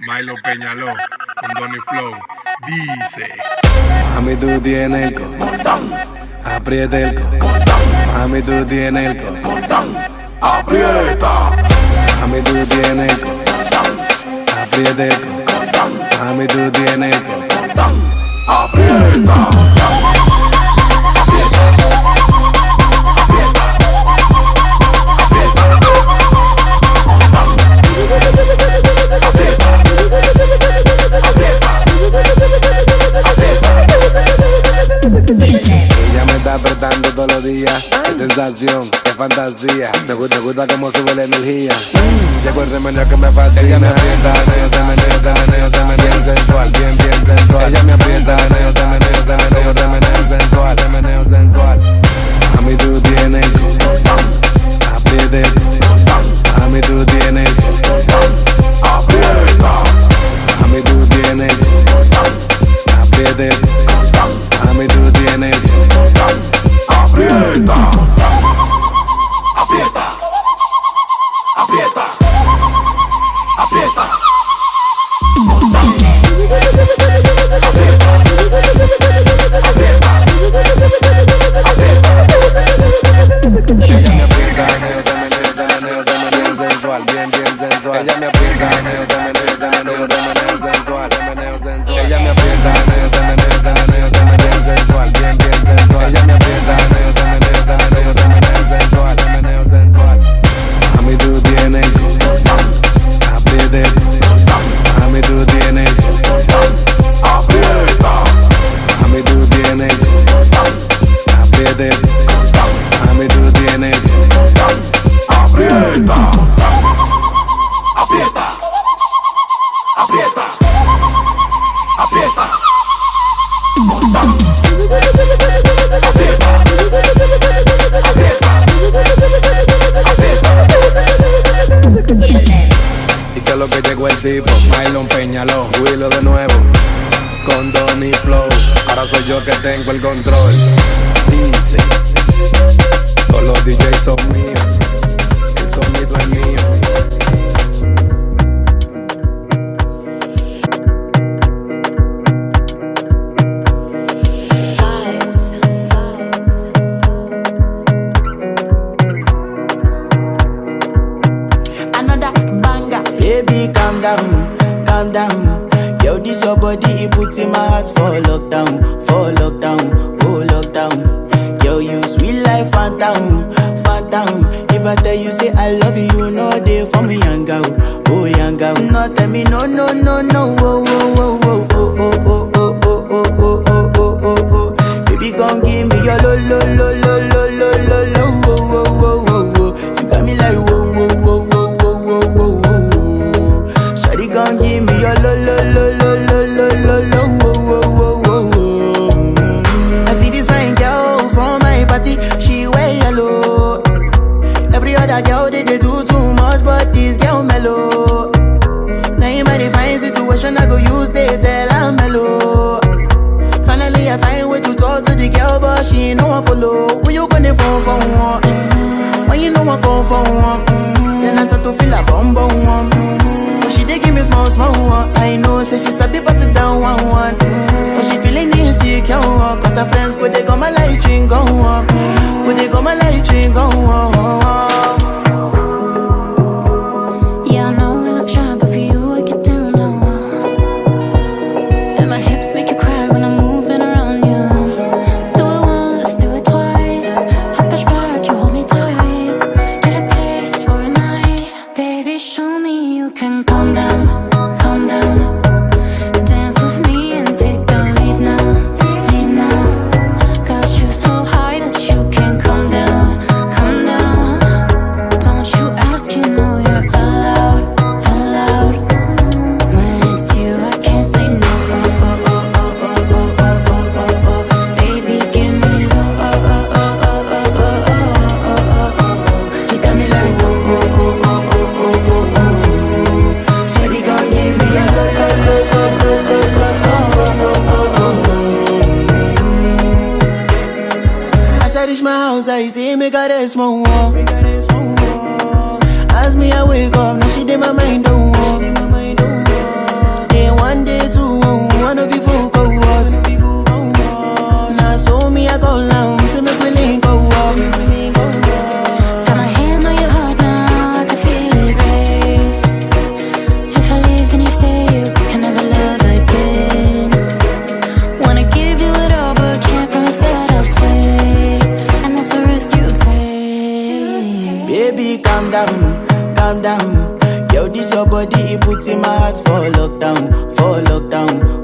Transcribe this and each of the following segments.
Milo Peñaló con Donny Flow dice: Mami, tú tienes el cordón, aprieta el cordón. Mami, tú tienes el cordón, aprieta. Mami, tú tienes el cordón, aprieta el cordón. Mami, tú tienes el cordón, aprieta. Ella me está apretando todos los días. Qué sensación, qué fantasía. Me gusta cómo sube la energía. Llegó el remedio que me fascina. Ella me aprieta, meneo, bien sensual, bien sensual. Ella me aprieta, meneo, sensual. Mami, tú tienes el cordón, aprieta el cordón. Mami, tú tienes el cordón, aprieta. Mami, tú tienes el cordón, aprieta el cordón. Mami, tú tienes el cordón, aprieta. Aprieta, aprieta, aprieta. Ella me aprieta, meneo, sensual, bien sensual. Ella me aprieta, meneo, sensual. Ella me aprieta, meneo, sensual, bien sensual. Ella me aprieta, meneo, sensual. Mami, tú tienes el cordón, aprieta el cordón. Mami, tú tienes el cordón, aprieta. Mami, tú tienes el cordón, aprieta el cordón. Mami, tú tienes el cordón, aprieta. Aprieta, aprieta, aprieta. Y que lo que llegó el tipo, Milo Peñaló, Willow de nuevo, con Donny Flow. Ahora soy yo que tengo el control. Dice, todos los DJs son míos, el sonido es mío. Baby, calm down. Yo, this your body, it puts in my heart for lockdown, oh lockdown. Yo, you sweet life, phantom. If I tell you say I love you, you know they for me, young girl, oh young girl. No, tell me no, oh. Baby, gon' give me your lo. You got me like whoa. Gon' give me your lo. I see this fine girl from my party, she wear yellow. Every other girl they do too much, but this girl mellow. Now in my divine situation, I go use they tell her mellow. Finally I find way to talk to the girl, but she ain't no one follow. When you gonna phone for one? When you know I come for one? Then I start to feel a bum one. She dey give me small one. I know, say she sabi pass it down one. But she feeling insecure, cause her friends go they go my light ring go on. Go they go my light ring go on. Yeah, I know we look shy, but for you I get down low. And my hips make you cry when I'm moving around you. Do it once, do it twice. I push back, you hold me tight. Get a taste for a night. Baby, show me you can calm down. Dance with me and take the lead now. Got you so high that you can't come down. Don't you ask, you know you're allowed. When it's you, I can't say no. Baby, give me low. You got me like Shawty gon' give me a As I reach my house, I see me got a small wall. As me I wake up, now she did my mind don't walk. heart for lockdown,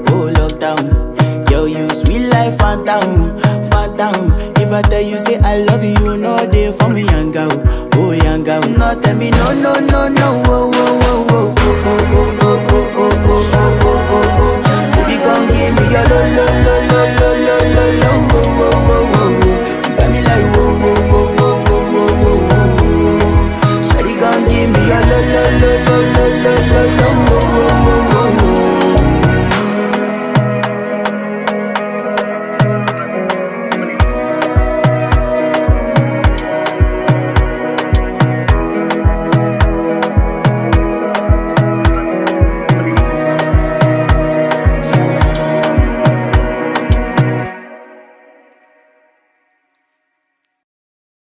oh lockdown. Yo, you sweet life, phantom, phantom. If I tell you say I love you, no day for me, young girl, oh young girl. No tell me no, no, no, no, oh, oh, oh, oh, oh,